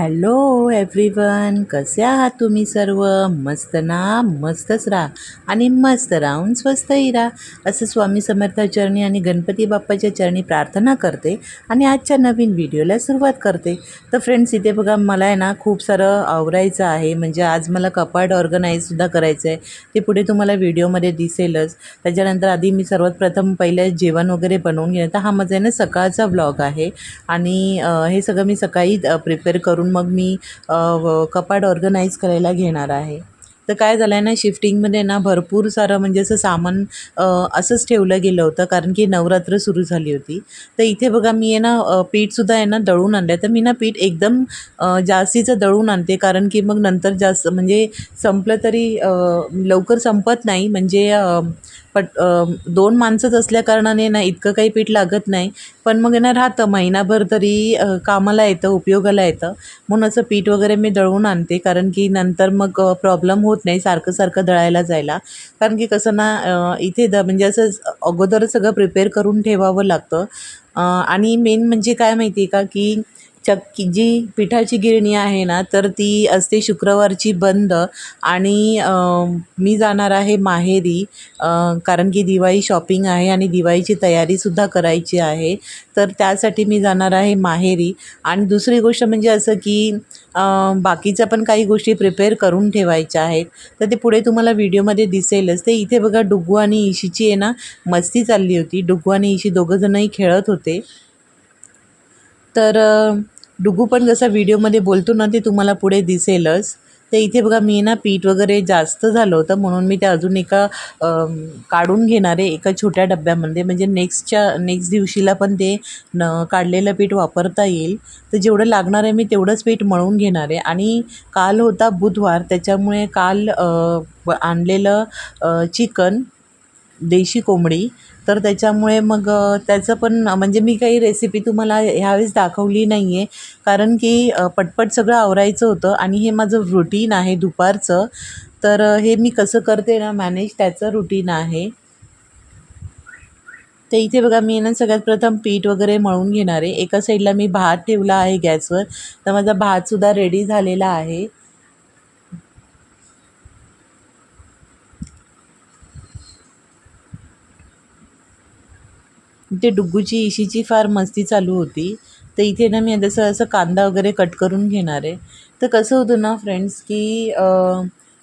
Hello everyone, कसे आहात तुम्ही सर्व? मस्त ना? मस्तच राहा आणि मस्त राहून स्वस्तही राहा असं स्वामी समर्थ चरणी आणि गणपती बाप्पाच्या चरणी प्रार्थना करते आणि आजच्या नवीन व्हिडिओला सुरुवात करते. तर फ्रेंड्स, इथे बघा, मला आहे ना खूप सारं आवरायचं आहे. म्हणजे आज मला कपाट ऑर्गनाईजसुद्धा करायचं आहे. ते पुढे तुम्हाला व्हिडिओमध्ये दिसेलच. त्याच्यानंतर आधी मी सर्वात प्रथम पहिले जेवण वगैरे बनवून घेणं. तर हा माझा आहे ना सकाळचा व्लॉग आहे आणि हे सगळं मी सकाळी प्रिपेअर करून मग मी कपाट ऑर्गनाईज करायला घेणार आहे. तर काय झालं आहे ना, शिफ्टिंगमध्ये ना भरपूर सारं म्हणजे असं सामान असंच ठेवलं गेलं होतं, कारण की नवरात्र सुरू झाली होती. तर इथे बघा, मी आहे ना पीठसुद्धा आहे ना दळून आणलं. तर मी ना पीठ एकदम जास्तीचं दळून आणते, कारण की मग नंतर जास्त म्हणजे संपलं तरी लवकर संपत नाही. म्हणजे दोन माणसंच असल्या कारणाने ना इतकं काही पीठ लागत नाही, पण मग ना राहतं महिनाभर तरी कामाला येतं, उपयोगाला येतं. म्हणून असं पीठ वगैरे मी दळून आणते, कारण की नंतर मग प्रॉब्लेम होत नाही सारखं सारखं दळायला जायला. कारण की कसं ना, इथे म्हणजे असं अगोदरच सगळं प्रिपेअर करून ठेवावं लागतं. आणि मेन म्हणजे काय माहिती आहे का, की चक्की जी पिठाची गिरणी आहे ना, तर ती असते शुक्रवारची बंद. आणि मी जाणार आहे माहेरी, कारण की दिवाळी शॉपिंग आहे आणि दिवाळीची तयारीसुद्धा करायची आहे. तर त्यासाठी मी जाणार आहे माहेरी. आणि दुसरी गोष्ट म्हणजे असं की बाकीच्या पण काही गोष्टी प्रिपेअर करून ठेवायच्या आहेत. तर ते पुढे तुम्हाला व्हिडिओमध्ये दिसेलच. ते इथे बघा, डुग्गू आणि इशीची आहे ना मस्ती चालली होती. डुग्गू आणि इशी दोघंजणही खेळत होते. तर डुग्गू पण जसा व्हिडिओमध्ये बोलतो ना, ते तुम्हाला पुढे दिसेलच. तर इथे बघा, मी ना पीठ वगैरे जास्त झालं होतं, म्हणून मी ते अजून एका काढून घेणार आहे एका छोट्या डब्यामध्ये. म्हणजे नेक्स्ट दिवशीला पण ते काढलेलं पीठ वापरता येईल. तर जेवढं लागणार आहे मी तेवढंच पीठ मळून घेणार आहे. आणि काल होता बुधवार, त्याच्यामुळे काल आणलेलं चिकन, देशी कोंबडी. तर त्याच्यामुळे मग त्याचं पण म्हणजे मी काही रेसिपी तुम्हाला ह्यावेळेस दाखवली नाही आहे, कारण की पटपट सगळं आवरायचं होतं आणि हे माझं रुटीन आहे दुपारचं. तर हे मी कसं करते ना मॅनेज, त्याचं रुटीन आहे. तर इथे बघा, मी ना सगळ्यात प्रथम पीठ वगैरे मळून घेणार आहे. एका साईडला मी भात ठेवला आहे गॅसवर. तर माझा भातसुद्धा रेडी झालेला आहे. ते डुग्गूची इशीची फार मस्ती चालू होती. तर इथे ना मी जसं असं कांदा वगैरे कट करून घेणार आहे. तर कसं होतं ना फ्रेंड्स, की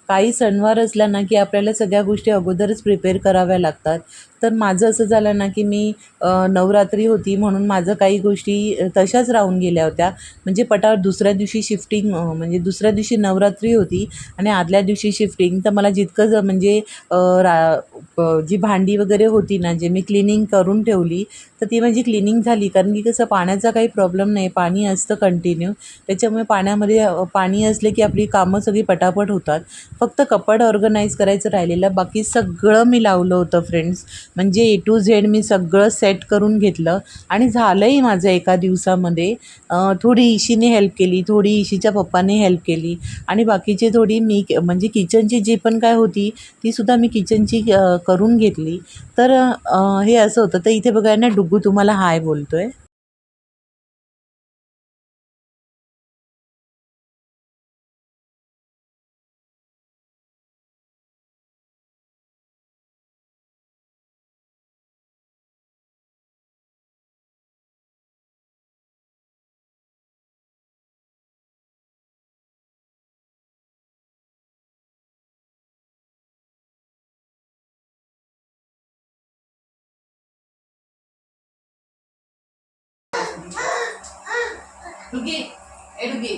काही सणवार असला ना की आपल्याला सगळ्या गोष्टी अगोदरच प्रिपेअर कराव्या लागतात. तर माझं असं झालं ना, की मी नवरात्री होती म्हणून माझं काही गोष्टी तशाच राहून गेल्या होत्या. म्हणजे पटावर दुसऱ्या दिवशी शिफ्टिंग, म्हणजे दुसऱ्या दिवशी नवरात्री होती आणि आदल्या दिवशी शिफ्टिंग. तर मला जितकं म्हणजे अ, रा जी भांडी वगैरे होती ना, जे मी क्लिनिंग करून ठेवली, तर ती माझी क्लिनिंग झाली. कारण की कसं, पाण्याचा काही प्रॉब्लेम नाही, पाणी असतं कंटिन्यू. त्याच्यामुळे पाण्यामध्ये पाणी असले की आपली कामं सगळी पटापट होतात. फक्त कपाट ऑर्गनाईज करायचं राहिलेलं, बाकी सगळं मी लावलं होतं फ्रेंड्स. म्हणजे ए टू झेड मी सगळं सेट करून घेतलं आणि झालंही माझं एका दिवसामध्ये. थोडी इशीने हेल्प केली, थोडी इशीच्या पप्पाने हेल्प केली आणि बाकीचे थोडी मी म्हणजे किचनची जी पण काय होती तीसुद्धा मी किचनची करून घेतली. तर हे असं होतं. तर इथे बघा ना, डुग्गू तुम्हाला हाय बोलतोय. डुगी, ए डुगी,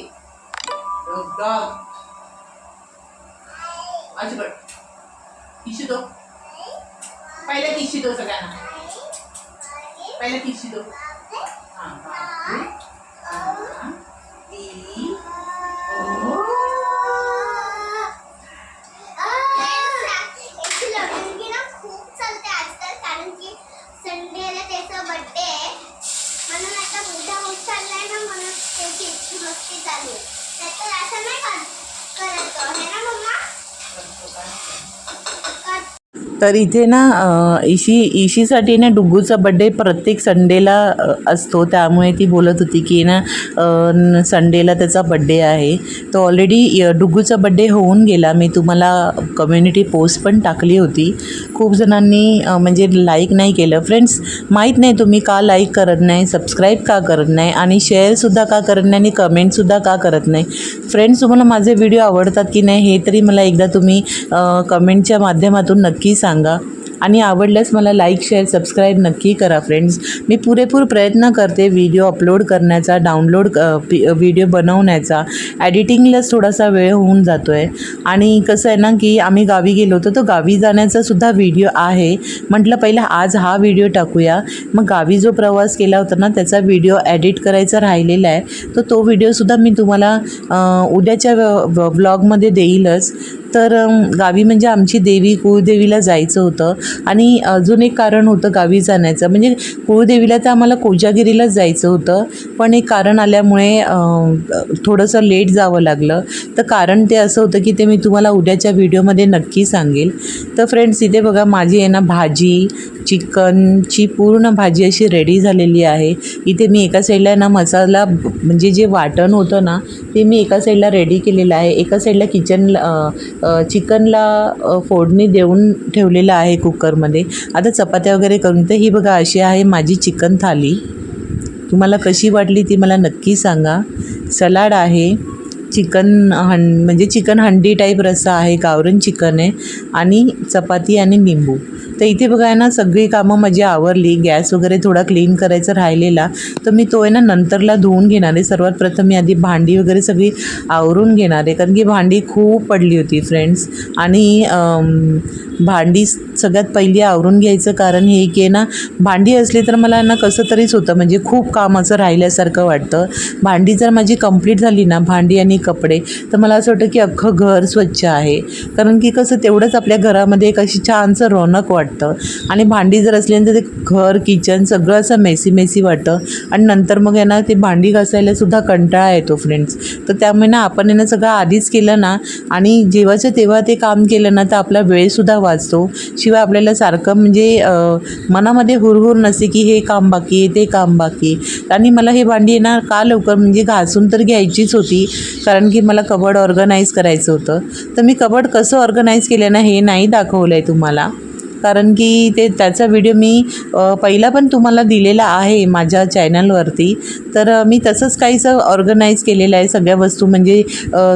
डॉग, अजिबात किशी दो. पहिला किशी दो सगळ्यांना. पहिला किशी दो. हां हां. ती. ओ. तर इथे ना इशीसाठी ना डुग्गूचा बड्डे प्रत्येक संडेला असतो, त्यामुळे ती बोलत होती की ना संडेला त्याचा बड्डे आहे. तो ऑलरेडी डुग्गूचा बड्डे होऊन गेला. मी तुम्हाला कम्युनिटी पोस्ट पण टाकली होती. खूप जणांनी म्हणजे लाईक नाही केलं. फ्रेंड्स, माहीत नाही तुम्ही का लाईक करत नाही, सबस्क्राईब का करत नाही आणि शेअरसुद्धा का करत नाही आणि कमेंटसुद्धा का करत नाही. फ्रेंड्स, तुम्हाला माझे व्हिडिओ आवडतात की नाही हे तरी मला एकदा तुम्ही कमेंटच्या माध्यमातून नक्की सांगा. आणि आवडल्यास मला लाईक, शेअर, सबस्क्राईब नक्की करा. फ्रेंड्स, मी पुरेपूर प्रयत्न करते व्हिडिओ अपलोड करण्याचा, डाउनलोड व्हिडिओ बनवण्याचा. एडिटिंगलाच थोडासा वेळ होऊन जातो आहे. आणि कसं आहे ना की आम्ही गावी गेलो होतो, तर गावी जाण्याचा सुद्धा व्हिडिओ आहे. म्हटलं पहिला आज हा व्हिडिओ टाकूया. मग गावी जो प्रवास केला होता ना त्याचा व्हिडिओ एडिट करायचा राहिलेला आहे, तर तो व्हिडिओसुद्धा मी तुम्हाला उद्याच्या व्लॉगमध्ये देईलच. तर गावी म्हणजे आमची देवी कुळदेवीला जायचं होतं आणि अजून एक कारण होतं गावी जाण्याचं. म्हणजे कुळदेवीला तर आम्हाला कोजागिरीलाच जायचं होतं, पण एक कारण आल्यामुळे थोडंसं लेट जावं लागलं. तर कारण ते असं होतं की ते मी तुम्हाला उद्याच्या व्हिडिओमध्ये नक्की सांगेल. तर फ्रेंड्स, इथे बघा माझी आहे ना भाजी, चिकनची पूर्ण भाजी अशी रेडी झालेली आहे. इथे मी एका साईडला ना मसाला म्हणजे जे वाटण होतं ना ते मी एका साईडला रेडी केलेलं आहे. एका साईडला चिकनला फोडणी देऊन ठेवलेलं आहे कुकरमध्ये. आता चपात्या वगैरे करून, तर ही बघा अशी आहे माझी चिकन थाली. तुम्हाला कशी वाटली ती मला नक्की सांगा. सलाड आहे, म्हणजे चिकन हंडी टाईप रस्सा आहे, गावरान चिकन आहे आणि चपाती आणि लिंबू. तर इथे बघा आहे ना सगळी कामं माझी आवरली. गॅस वगैरे थोडा क्लीन करायचा राहिलेला, तर मी तो आहे ना नंतरला धुवून घेणार आहे. सर्वात प्रथम मी आधी भांडी वगैरे सगळी आवरून घेणार आहे, कारण की भांडी खूप पडली होती फ्रेंड्स. आणि भांडी सगळ्यात पहिली आवरून घ्यायचं कारण हे की आहे ना भांडी असली तर मला ना कसं तरीच होतं, म्हणजे खूप काम असं राहिल्यासारखं वाटतं. भांडी जर माझी कंप्लीट झाली ना, भांडी आणि कपडे, तर मला असं वाटतं की अख्खं घर स्वच्छ आहे. कारण की कसं तेवढंच आपल्या घरामध्ये एक अशी छानसं रौनक वाटतं. आणि भांडी जर असल्यानंतर ते घर, किचन सगळं असं मेसी वाटतं. आणि नंतर मग आहे ना ते भांडी घासायलासुद्धा कंटाळा येतो फ्रेंड्स. तर त्यामुळे ना आपण आहे ना सगळं आधीच केलं ना आणि जेव्हाच्या तेव्हा ते काम केलं ना तर आपला वेळसुद्धा वाचतो. शिवाय आपल्याला सारखं म्हणजे मनामध्ये हुरहुर नसते की हे काम बाकी आहे, ते काम बाकी. आणि मला हे भांडी ना का लवकर म्हणजे घासून तर घ्यायचीच होती, कारण की मला कबड ऑर्गनाईज करायचं होतं. तर मी कबड कसं ऑर्गनाईज केलं ना हे नाही दाखवलं आहे तुम्हाला, कारण की त्याचा व्हिडिओ मी पहिला पण तुम्हाला दिलेला आहे माझ्या चॅनलवरती. तर मी तसंच काहीसं ऑर्गनाईज केलेलं आहे सगळ्या वस्तू. म्हणजे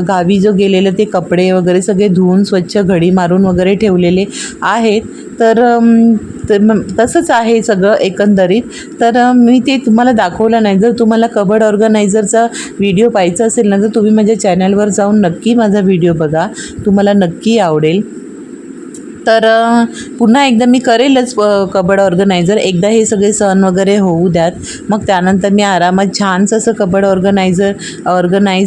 गावी जो गेलेलं ते कपडे वगैरे सगळे धुवून स्वच्छ घडी मारून वगैरे ठेवलेले आहेत. तर तसंच आहे सगळं एकंदरीत. तर मी ते तुम्हाला दाखवलं नाही. जर तुम्हाला कबड ऑर्गनायझरचा व्हिडिओ पाहायचा असेल ना तर तुम्ही माझ्या चॅनलवर जाऊन नक्की माझा व्हिडिओ बघा, तुम्हाला नक्की आवडेल. तर पुन्हा एकदा मी करेलच कबड ऑर्गनायझर. एकदा हे सगळे सण वगैरे होऊ द्यात, मग त्यानंतर मी आरामात छानसं असं कबड ऑर्गनाईज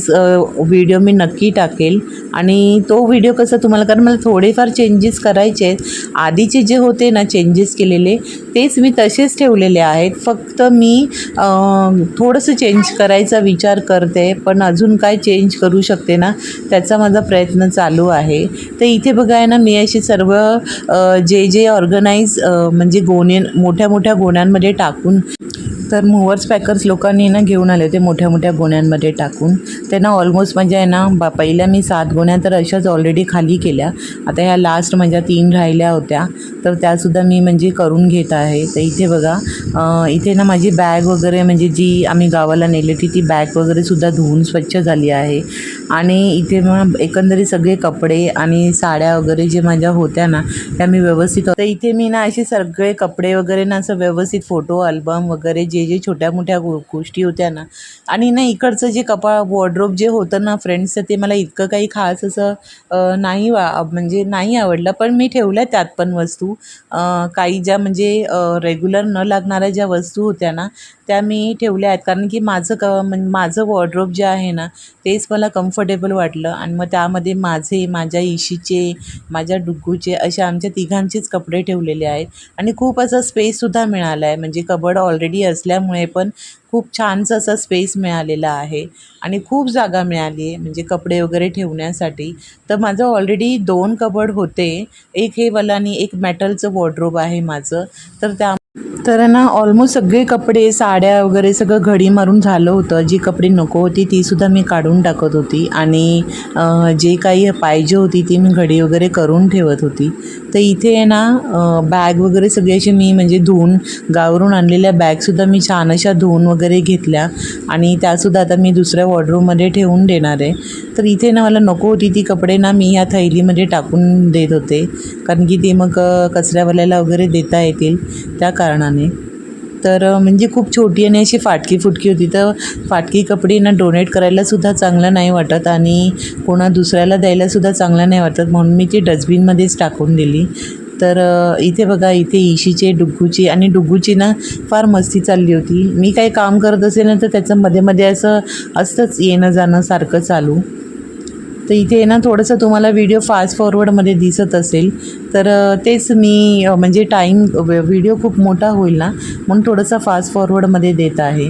व्हिडिओ मी नक्की टाकेल. आणि तो व्हिडिओ कसं तुम्हाला, कारण मला थोडेफार चेंजेस करायचे आहेत. आधीचे जे होते ना चेंजेस केलेले तेच मी तसेच ठेवलेले आहेत, फक्त मी थोडंसं चेंज करायचा विचार करते. पण अजून काय चेंज करू शकते ना त्याचा माझा प्रयत्न चालू आहे. तर इथे बघा आहे ना मी अशी सर्व जे ऑर्गनाईज म्हणजे मोठ्या गोण्यांमध्ये टाकून, तर मूवर्स पॅकर्स लोकांनी ना घेऊन आले होते मोठ्या गोण्यांमध्ये टाकून. त्यांना ऑलमोस्ट म्हणजे आहे ना पहिल्या मी 7 गोण्या तर अशाच ऑलरेडी खाली केल्या. आता ह्या लास्ट माझ्या 3 राहिल्या होत्या, तर त्यासुद्धा मी म्हणजे करून घेत आहे. तर इथे बघा इथे ना माझी बॅग वगैरे म्हणजे जी आम्ही गावाला नेली होती ती बॅग वगैरेसुद्धा धुवून स्वच्छ झाली आहे. आणि इथे मग एकंदरीत सगळे कपडे आणि साड्या वगैरे जे माझ्या होत्या ना त्या मी व्यवस्थित, तर इथे मी ना असे सगळे कपडे वगैरे ना असं व्यवस्थित फोटो अल्बम वगैरे जे छोट्या मोठ्या गोष्टी होत्या ना. आणि ना इकडचं जे वॉर्डरोब जे होतं ना फ्रेंड्स, ते मला इतकं काही खास असं म्हणजे नाही आवडलं. पण मी ठेवल्या त्यात पण वस्तू काही ज्या म्हणजे रेग्युलर न लागणाऱ्या ज्या वस्तू होत्या ना त्या मी ठेवल्या आहेत. कारण की माझं वॉर्डरोब जे आहे ना तेच मला कम्फर्टेबल वाटलं. आणि मग त्यामध्ये माझ्या इशीचे, माझ्या डुग्गूचे अशा आमच्या तिघांचेच कपडे ठेवलेले आहेत. आणि खूप असा स्पेससुद्धा मिळाला आहे. म्हणजे कबड ऑलरेडी असल्या असल्यामुळे पण खूप छानसा असा स्पेस मिळालेला आहे आणि खूप जागा मिळाली आहे म्हणजे कपडे वगैरे ठेवण्यासाठी. तर माझं ऑलरेडी 2 कबर्ड होते, एक हे वालं आणि एक मेटलचं वॉर्डरोब आहे माझं. तर ना ऑलमोस्ट सगळे कपडे, साड्या वगैरे सगळं घडी मारून झालं होतं. जी कपडे नको होती तीसुद्धा मी काढून टाकत होती आणि जे काही पाहिजे होती ती मी घडी वगैरे करून ठेवत होती. तर इथे आहे ना बॅग वगैरे सगळी अशी मी म्हणजे धुवून गावावरून आणलेल्या बॅगसुद्धा मी छान अशा धुवून वगैरे घेतल्या आणि त्यासुद्धा आता मी दुसऱ्या वॉर्डरोबमध्ये ठेवून देणार आहे. तर इथे ना मला नको होती ती कपडे ना मी ह्या थैलीमध्ये टाकून देत होते, कारण की ते मग कचऱ्यावाल्याला वगैरे देता येतील त्या कारणाने. तर म्हणजे खूप छोटी आणि अशी फाटकी फुटकी होती. तर फाटकी कपडे ना डोनेट करायलासुद्धा चांगलं नाही वाटत आणि कोणा दुसऱ्याला द्यायलासुद्धा चांगलं नाही वाटत, म्हणून मी ती डस्टबिनमध्येच टाकून दिली. तर इथे बघा, इथे इशीचे डुग्गूची आणि डुग्गूची ना फार मस्ती चालली होती. मी काही काम करत असेल ना तर त्याचं मध्ये मध्ये असं असतंच येणं जाणं सारखं चालू. तर इथे ना थोडंसं तुम्हाला व्हिडिओ फास्ट फॉरवर्डमध्ये दिसत असेल, तर तेच मी म्हणजे व्हिडिओ खूप मोठा होईल ना म्हणून थोडंसं फास्ट फॉरवर्डमध्ये देत आहे.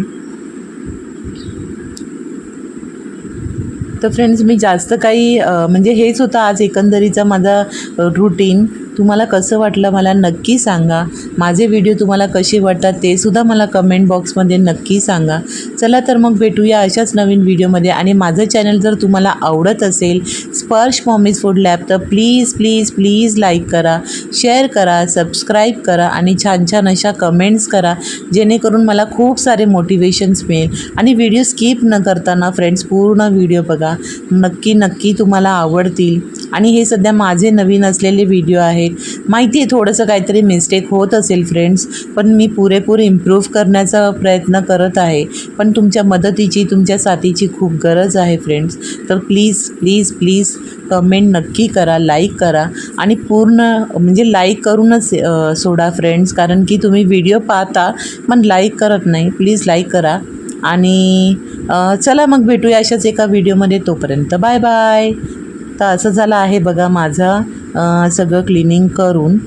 तर फ्रेंड्स, मी जास्त काही म्हणजे हेच होतं आज एकंदरीचा माझा रूटीन. तुम्हाला कसं वाटलं मला नक्की सांगा. माझे व्हिडिओ तुम्हाला कसे वाटतात ते सुद्धा मला कमेंट बॉक्समध्ये नक्की सांगा. चला तर मग भेटूया अशाच नवीन व्हिडिओमध्ये. आणि माझं चॅनल जर तुम्हाला आवडत असेल स्पर्श मॉमीज फूड लॅब, तर प्लीज प्लीज प्लीज लाईक करा, शेअर करा, सबस्क्राईब करा आणि छान छान अशा कमेंट्स करा, जेणेकरून मला खूप सारे मोटिवेशन्स मिळेल. आणि व्हिडिओ स्किप न करताना फ्रेंड्स पूर्ण व्हिडिओ बघा, नक्की नक्की तुम्हाला आवडतील. आणि हे सध्या माझे नवीन असलेले व्हिडिओ आहेत. माहिती आहे थोडंसं काहीतरी मिस्टेक होत असेल फ्रेंड्स, पण मी पुरेपूर इम्प्रूव्ह करण्याचा प्रयत्न करत आहे. पण तुमच्या मदतीची, तुमच्या साथीची खूप गरज आहे फ्रेंड्स. तर प्लीज प्लीज प्लीज कमेंट नक्की करा, लाईक करा आणि पूर्ण म्हणजे लाईक करूनच सोडा फ्रेंड्स, कारण की तुम्ही व्हिडिओ पाहता पण लाईक करत नाही. प्लीज लाईक करा. आणि चला मग भेटूया अशाच एका व्हिडिओमध्ये. तोपर्यंत बाय बाय. तर असं झालं आहे बघा माझं सगळं क्लिनिंग करून.